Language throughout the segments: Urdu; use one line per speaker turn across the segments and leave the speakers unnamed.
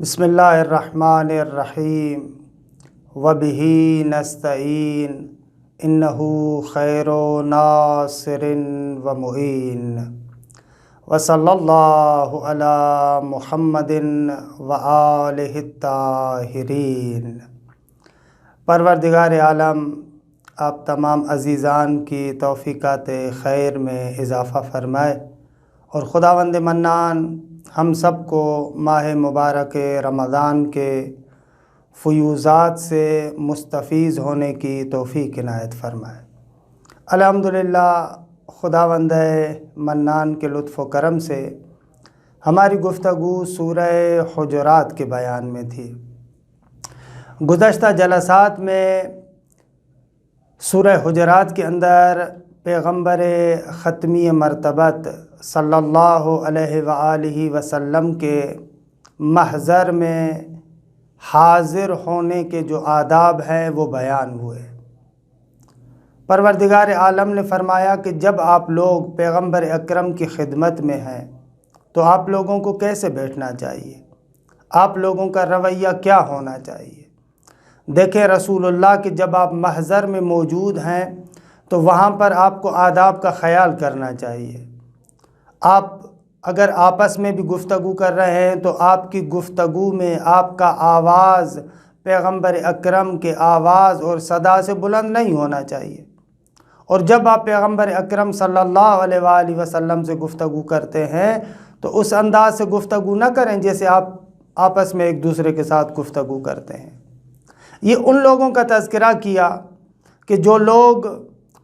بسم اللہ الرحمن الرحیم وبہ نستعین انہ خیر ناصر و معین وصلی اللہ علی محمد و آلہ الطاہرین۔ پروردگار عالم آپ تمام عزیزان کی توفیقات خیر میں اضافہ فرمائے اور خداوند منان ہم سب کو ماہ مبارک رمضان کے فیوضات سے مستفیض ہونے کی توفیق عنایت فرمائے۔ الحمدللہ خداوند منان کے لطف و کرم سے ہماری گفتگو سورہ حجرات کے بیان میں تھی۔ گزشتہ جلسات میں سورہ حجرات کے اندر پیغمبر ختمی مرتبت صلی اللہ علیہ وآلہ وسلم کے محضر میں حاضر ہونے کے جو آداب ہیں وہ بیان ہوئے۔ پروردگار عالم نے فرمایا کہ جب آپ لوگ پیغمبر اکرم کی خدمت میں ہیں تو آپ لوگوں کو کیسے بیٹھنا چاہیے، آپ لوگوں کا رویہ کیا ہونا چاہیے۔ دیکھیں رسول اللہ کہ جب آپ محضر میں موجود ہیں تو وہاں پر آپ کو آداب کا خیال کرنا چاہیے۔ آپ اگر آپس میں بھی گفتگو کر رہے ہیں تو آپ کی گفتگو میں آپ کا آواز پیغمبر اکرم کے آواز اور صدا سے بلند نہیں ہونا چاہیے، اور جب آپ پیغمبر اکرم صلی اللہ علیہ وآلہ وسلم سے گفتگو کرتے ہیں تو اس انداز سے گفتگو نہ کریں جیسے آپ آپس میں ایک دوسرے کے ساتھ گفتگو کرتے ہیں۔ یہ ان لوگوں کا تذکرہ کیا کہ جو لوگ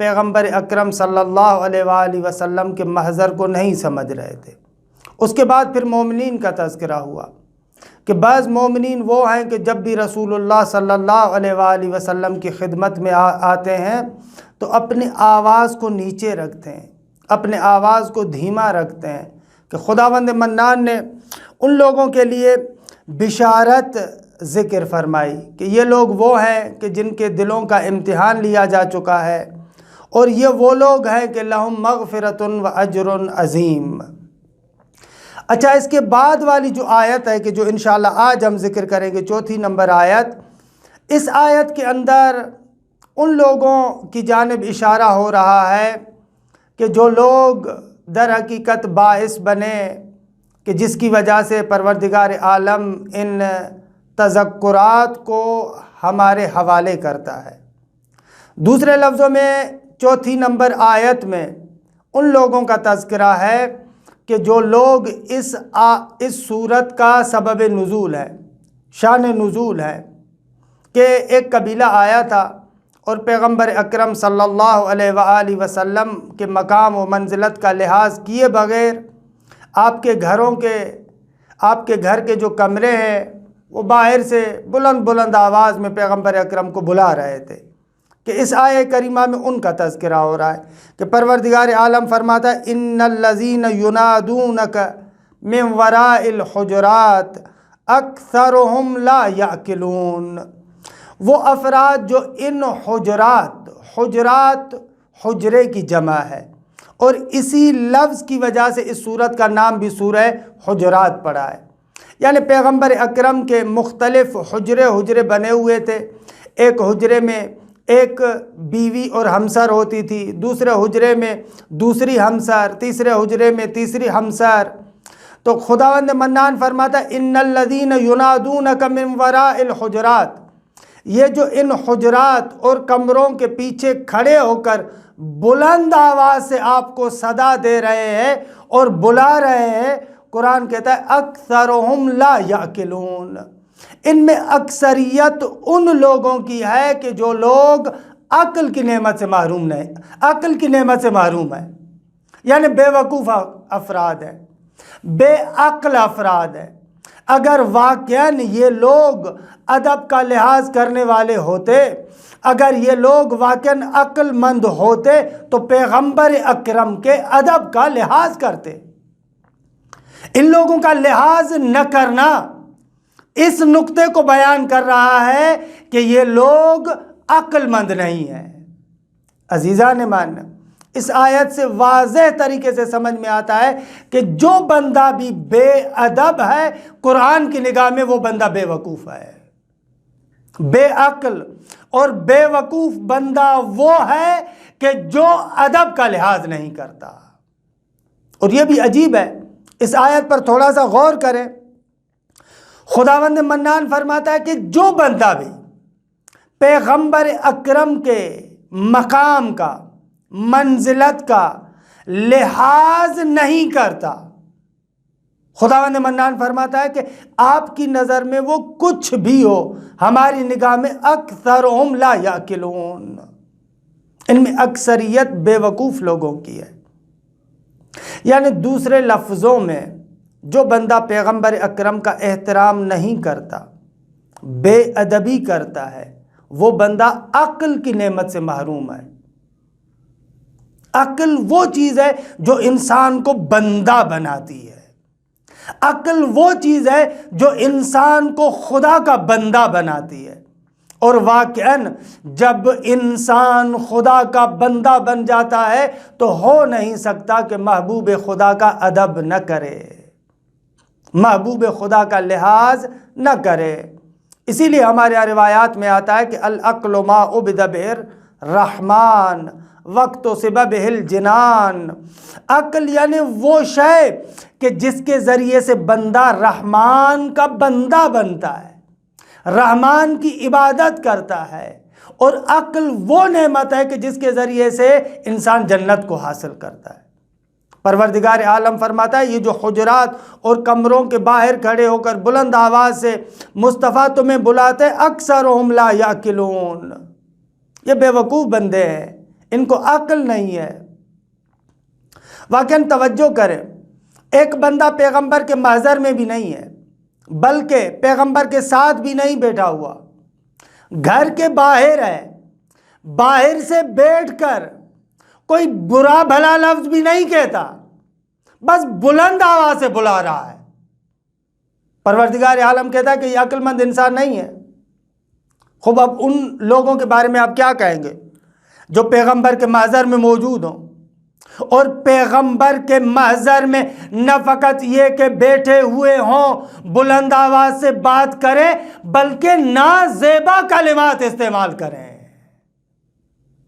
پیغمبر اکرم صلی اللہ علیہ وآلہ وسلم کے محضر کو نہیں سمجھ رہے تھے۔ اس کے بعد پھر مومنین کا تذکرہ ہوا کہ بعض مومنین وہ ہیں کہ جب بھی رسول اللہ صلی اللہ علیہ وآلہ وسلم کی خدمت میں آتے ہیں تو اپنی آواز کو نیچے رکھتے ہیں، اپنے آواز کو دھیما رکھتے ہیں کہ خداوند منان نے ان لوگوں کے لیے بشارت ذکر فرمائی کہ یہ لوگ وہ ہیں کہ جن کے دلوں کا امتحان لیا جا چکا ہے، اور یہ وہ لوگ ہیں کہ لہم مغفرۃ و اجر عظیم۔ اچھا، اس کے بعد والی جو آیت ہے کہ جو انشاءاللہ آج ہم ذکر کریں گے، چوتھی نمبر آیت، اس آیت کے اندر ان لوگوں کی جانب اشارہ ہو رہا ہے کہ جو لوگ در حقیقت باعث بنے کہ جس کی وجہ سے پروردگار عالم ان تذکرات کو ہمارے حوالے کرتا ہے۔ دوسرے لفظوں میں چوتھی نمبر آیت میں ان لوگوں کا تذکرہ ہے کہ جو لوگ اس صورت کا سبب نزول ہے، شان نزول ہے، کہ ایک قبیلہ آیا تھا اور پیغمبر اکرم صلی اللہ علیہ وآلہ وسلم کے مقام و منزلت کا لحاظ کیے بغیر آپ کے گھر کے جو کمرے ہیں وہ باہر سے بلند بلند آواز میں پیغمبر اکرم کو بلا رہے تھے، کہ اس آیہ کریمہ میں ان کا تذکرہ ہو رہا ہے کہ پروردگار عالم فرماتا ہے ان الذین ینادونک من وراء الحجرات اکثرهم لا یعقلون۔ وہ افراد جو ان حجرات حجرے کی جمع ہے، اور اسی لفظ کی وجہ سے اس سورت کا نام بھی سورہ حجرات پڑا ہے۔ یعنی پیغمبر اکرم کے مختلف حجرے بنے ہوئے تھے۔ ایک حجرے میں ایک بیوی اور ہمسر ہوتی تھی، دوسرے حجرے میں دوسری ہمسر، تیسرے حجرے میں تیسری ہمسر۔ تو خداوند منان فرماتا ہے ان الذین ینادونک من وراء الحجرات، یہ جو ان حجرات اور کمروں کے پیچھے کھڑے ہو کر بلند آواز سے آپ کو صدا دے رہے ہیں اور بلا رہے ہیں، قرآن کہتا ہے اکثرهم لا یعقلون، ان میں اکثریت ان لوگوں کی ہے کہ جو لوگ عقل کی نعمت سے محروم ہیں، یعنی بے وقوف افراد ہیں، بے عقل افراد ہیں۔ اگر واقعاً یہ لوگ ادب کا لحاظ کرنے والے ہوتے، اگر یہ لوگ واقعاً عقل مند ہوتے تو پیغمبر اکرم کے ادب کا لحاظ کرتے۔ ان لوگوں کا لحاظ نہ کرنا اس نقطے کو بیان کر رہا ہے کہ یہ لوگ عقل مند نہیں ہیں۔ عزیزان مان، اس آیت سے واضح طریقے سے سمجھ میں آتا ہے کہ جو بندہ بھی بے ادب ہے قرآن کی نگاہ میں وہ بندہ بے وقوف ہے۔ بے عقل اور بے وقوف بندہ وہ ہے کہ جو ادب کا لحاظ نہیں کرتا۔ اور یہ بھی عجیب ہے، اس آیت پر تھوڑا سا غور کریں۔ خداوند منان فرماتا ہے کہ جو بندہ بھی پیغمبر اکرم کے مقام کا، منزلت کا لحاظ نہیں کرتا، خداوند منان فرماتا ہے کہ آپ کی نظر میں وہ کچھ بھی ہو، ہماری نگاہ میں اکثرہم لا یعقلون، ان میں اکثریت بے وقوف لوگوں کی ہے۔ یعنی دوسرے لفظوں میں جو بندہ پیغمبر اکرم کا احترام نہیں کرتا، بے ادبی کرتا ہے، وہ بندہ عقل کی نعمت سے محروم ہے۔ عقل وہ چیز ہے جو انسان کو بندہ بناتی ہے، عقل وہ چیز ہے جو انسان کو خدا کا بندہ بناتی ہے۔ اور واقعاً جب انسان خدا کا بندہ بن جاتا ہے تو ہو نہیں سکتا کہ محبوب خدا کا ادب نہ کرے، محبوب خدا کا لحاظ نہ کرے۔ اسی لیے ہمارے یہاں روایات میں آتا ہے کہ العقل ما عبد به الرحمن وقت سبب الجنان، عقل یعنی وہ شے کہ جس کے ذریعے سے بندہ رحمان کا بندہ بنتا ہے، رحمان کی عبادت کرتا ہے۔ اور عقل وہ نعمت ہے کہ جس کے ذریعے سے انسان جنت کو حاصل کرتا ہے۔ پروردگار عالم فرماتا ہے یہ جو حجرات اور کمروں کے باہر کھڑے ہو کر بلند آواز سے مصطفیٰ تمہیں بلاتے اکثرہم لا یعقلون، یہ بے وقوف بندے ہیں، ان کو عقل نہیں ہے۔ واقعاً توجہ کریں، ایک بندہ پیغمبر کے محضر میں بھی نہیں ہے، بلکہ پیغمبر کے ساتھ بھی نہیں بیٹھا ہوا، گھر کے باہر ہے، باہر سے بیٹھ کر کوئی برا بھلا لفظ بھی نہیں کہتا، بس بلند آواز سے بلا رہا ہے۔ پروردگار عالم کہتا ہے کہ یہ عقل مند انسان نہیں ہے۔ خوب اب ان لوگوں کے بارے میں آپ کیا کہیں گے جو پیغمبر کے محضر میں موجود ہوں، اور پیغمبر کے محضر میں نہ فقط یہ کہ بیٹھے ہوئے ہوں بلند آواز سے بات کریں بلکہ نازیبا کلمات استعمال کریں۔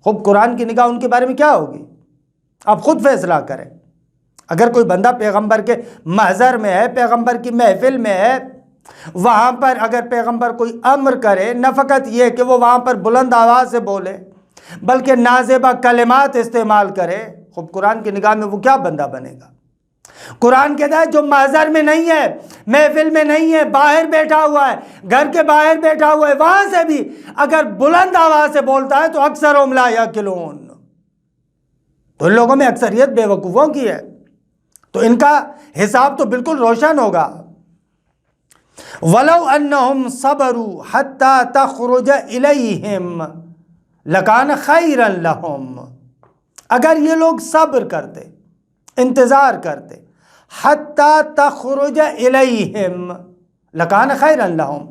خوب قرآن کی نگاہ ان کے بارے میں کیا ہوگی؟ آپ خود فیصلہ کریں۔ اگر کوئی بندہ پیغمبر کے محضر میں ہے، پیغمبر کی محفل میں ہے، وہاں پر اگر پیغمبر کوئی امر کرے، نہ فقط یہ کہ وہ وہاں پر بلند آواز سے بولے بلکہ نازیبا کلمات استعمال کرے، خوب قرآن کی نگاہ میں وہ کیا بندہ بنے گا؟ قرآن کہتا ہے جو محضر میں نہیں ہے، محفل میں نہیں ہے، باہر بیٹھا ہوا ہے، گھر کے باہر بیٹھا ہوا ہے، وہاں سے بھی اگر بلند آواز سے بولتا ہے تو اکثرہم لا یعقلون، تو ان لوگوں میں اکثریت بے وقوفوں کی ہے، تو ان کا حساب تو بالکل روشن ہوگا۔ وَلَوْ أَنَّهُمْ صَبَرُوا حَتَّى تَخْرُجَ إِلَيْهِمْ لَكَانَ خَيْرًا لَهُمْ، اگر یہ لوگ صبر کرتے، انتظار کرتے، حَتَّى تَخْرُجَ إِلَيْهِمْ لَكَانَ خَيْرًا لَهُمْ،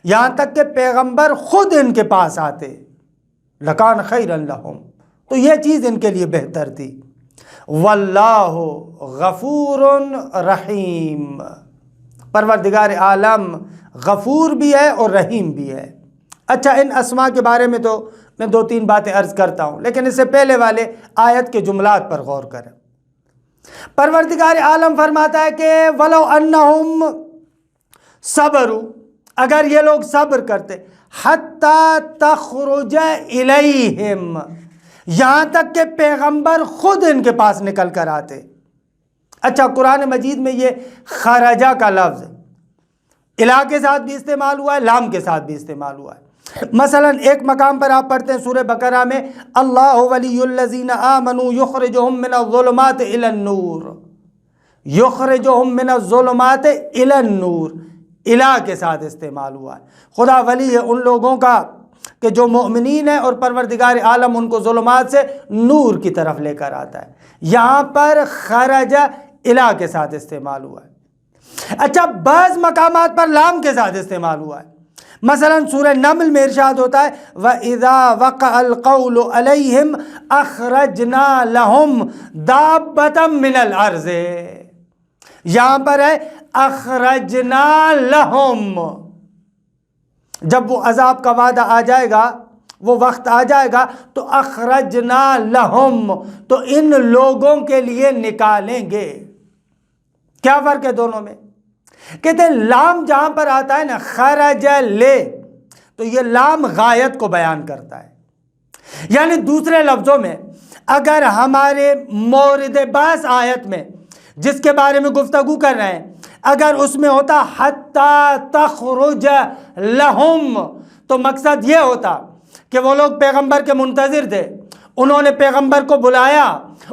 یہاں تک کہ پیغمبر خود ان کے پاس آتے، لَكَانَ خَيْرًا لَهُمْ، تو یہ چیز ان کے لیے بہتر تھی۔ وَاللَّهُ غَفُورٌ رَحِيمٌ، پروردگار عالم غفور بھی ہے اور رحیم بھی ہے۔ اچھا، ان اسماء کے بارے میں تو میں 2-3 باتیں عرض کرتا ہوں، لیکن اس سے پہلے والے آیت کے جملات پر غور کریں۔ پروردگار عالم فرماتا ہے کہ وَلَوْ أَنَّهُمْ صَبَرُوا، اگر یہ لوگ صبر کرتے، حَتَّى تَخْرُجَ إِلَيْهِمْ، یہاں تک کہ پیغمبر خود ان کے پاس نکل کر آتے۔ اچھا، قرآن مجید میں یہ خرجہ کا لفظ الہ کے ساتھ بھی استعمال ہوا ہے، لام کے ساتھ بھی استعمال ہوا ہے۔ مثلا ایک مقام پر آپ پڑھتے ہیں سورہ بقرہ میں اللہ ولی الذین آمنوا یخرجہم من الظلمات الی النور، یخرجہم من الظلمات الی النور، الہ کے ساتھ استعمال ہوا ہے۔ خدا ولی ہے ان لوگوں کا کہ جو مؤمنین ہیں اور پروردگار عالم ان کو ظلمات سے نور کی طرف لے کر آتا ہے۔ یہاں پر خرجہ الہ کے ساتھ استعمال ہوا ہے۔ اچھا، بعض مقامات پر لام کے ساتھ استعمال ہوا ہے۔ مثلا سورہ نمل میں ارشاد ہوتا ہے وَإِذَا وَقَعَ الْقَوْلُ عَلَيْهِمْ اخرجنا لہم دابۃ من الارض، یہاں پر ہے اخرجنا لہم، جب وہ عذاب کا وعدہ آ جائے گا، وہ وقت آ جائے گا تو اخرجنا لہم، تو ان لوگوں کے لیے نکالیں گے۔ کیا فرق ہے دونوں میں؟ کہتے ہیں لام جہاں پر آتا ہے نا خرج لے، تو یہ لام غایت کو بیان کرتا ہے، یعنی دوسرے لفظوں میں اگر ہمارے مورد بحث آیت میں جس کے بارے میں گفتگو کر رہے ہیں اگر اس میں ہوتا حتی تخرج لہم، تو مقصد یہ ہوتا کہ وہ لوگ پیغمبر کے منتظر تھے، انہوں نے پیغمبر کو بلایا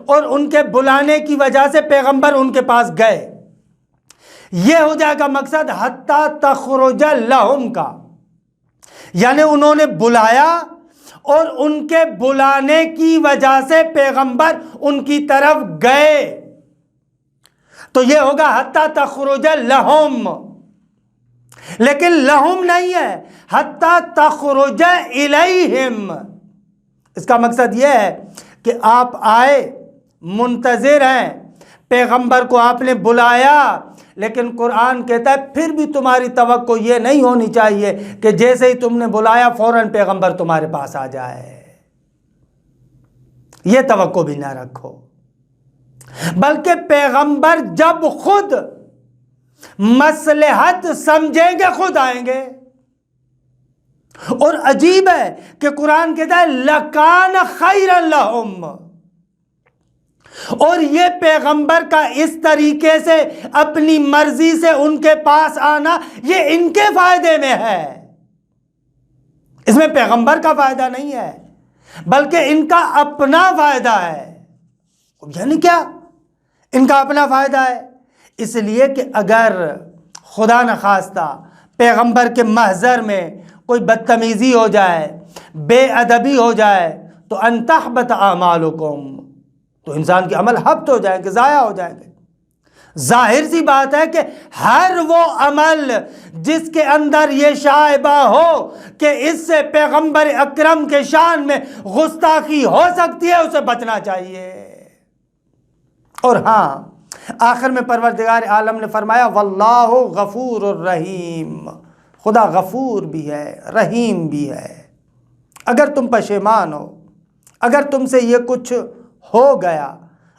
اور ان کے بلانے کی وجہ سے پیغمبر ان کے پاس گئے، یہ ہو جائے گا مقصد حتی تخرج لہم کا، یعنی انہوں نے بلایا اور ان کے بلانے کی وجہ سے پیغمبر ان کی طرف گئے، تو یہ ہوگا حتی تخرج لہم، لیکن لہم نہیں ہے، حتی تخرج الیہم۔ اس کا مقصد یہ ہے کہ آپ آئے، منتظر ہیں، پیغمبر کو آپ نے بلایا، لیکن قرآن کہتا ہے پھر بھی تمہاری توقع یہ نہیں ہونی چاہیے کہ جیسے ہی تم نے بلایا فوراً پیغمبر تمہارے پاس آ جائے، یہ توقع بھی نہ رکھو، بلکہ پیغمبر جب خود مصلحت سمجھیں گے خود آئیں گے۔ اور عجیب ہے کہ قرآن کہتا ہے لَكَانَ خَيْرًا لَهُمْ، اور یہ پیغمبر کا اس طریقے سے اپنی مرضی سے ان کے پاس آنا یہ ان کے فائدے میں ہے، اس میں پیغمبر کا فائدہ نہیں ہے بلکہ ان کا اپنا فائدہ ہے۔ یعنی کیا؟ ان کا اپنا فائدہ ہے، اس لیے کہ اگر خدا نخواستہ پیغمبر کے محضر میں کوئی بدتمیزی ہو جائے، بے ادبی ہو جائے تو ان تحبط اعمالکم، تو انسان کے عمل حبط ہو جائیں گے، ضائع ہو جائیں گے۔ ظاہر سی بات ہے کہ ہر وہ عمل جس کے اندر یہ شائبہ ہو کہ اس سے پیغمبر اکرم کے شان میں گستاخی ہو سکتی ہے اسے بچنا چاہیے۔ اور ہاں آخر میں پروردگار عالم نے فرمایا واللہ غفور الرحیم، خدا غفور بھی ہے، رحیم بھی ہے۔ اگر تم پشیمان ہو، اگر تم سے یہ کچھ ہو گیا،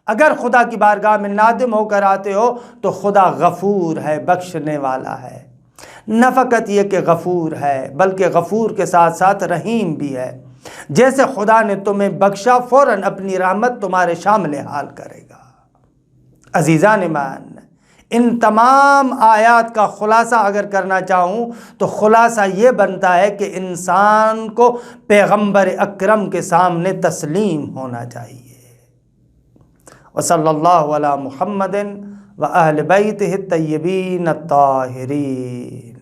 اگر خدا کی بارگاہ میں نادم ہو کر آتے ہو تو خدا غفور ہے، بخشنے والا ہے۔ نہ فقط یہ کہ غفور ہے بلکہ غفور کے ساتھ ساتھ رحیم بھی ہے، جیسے خدا نے تمہیں بخشا فوراً اپنی رحمت تمہارے شامل حال کرے گا۔ عزیزان ایمان، ان تمام آیات کا خلاصہ اگر کرنا چاہوں تو خلاصہ یہ بنتا ہے کہ انسان کو پیغمبر اکرم کے سامنے تسلیم ہونا چاہیے۔ وصلی اللہ علی محمد و اہل بیتہ الطیبین الطاہرین۔